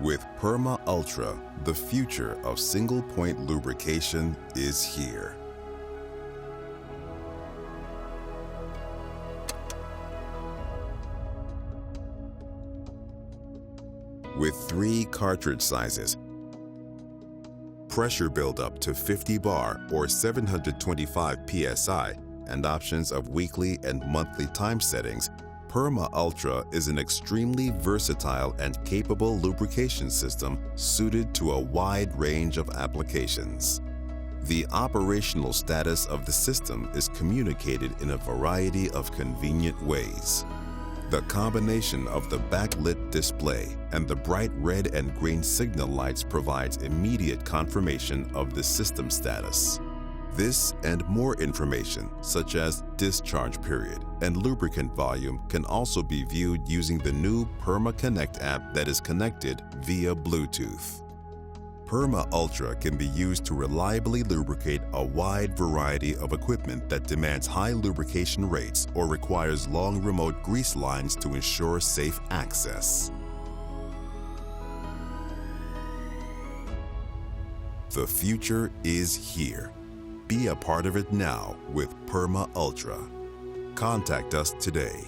With Perma Ultra, the future of single-point lubrication is here. With 3 cartridge sizes, pressure buildup to 50 bar or 725 psi, and options of weekly and monthly time settings, Perma Ultra is an extremely versatile and capable lubrication system suited to a wide range of applications. The operational status of the system is communicated in a variety of convenient ways. The combination of the backlit display and the bright red and green signal lights provides immediate confirmation of the system status. This and more information, such as discharge period and lubricant volume, can also be viewed using the new Perma Connect app that is connected via Bluetooth. Perma Ultra can be used to reliably lubricate a wide variety of equipment that demands high lubrication rates or requires long remote grease lines to ensure safe access. The future is here. Be a part of it now with Perma Ultra. Contact us today.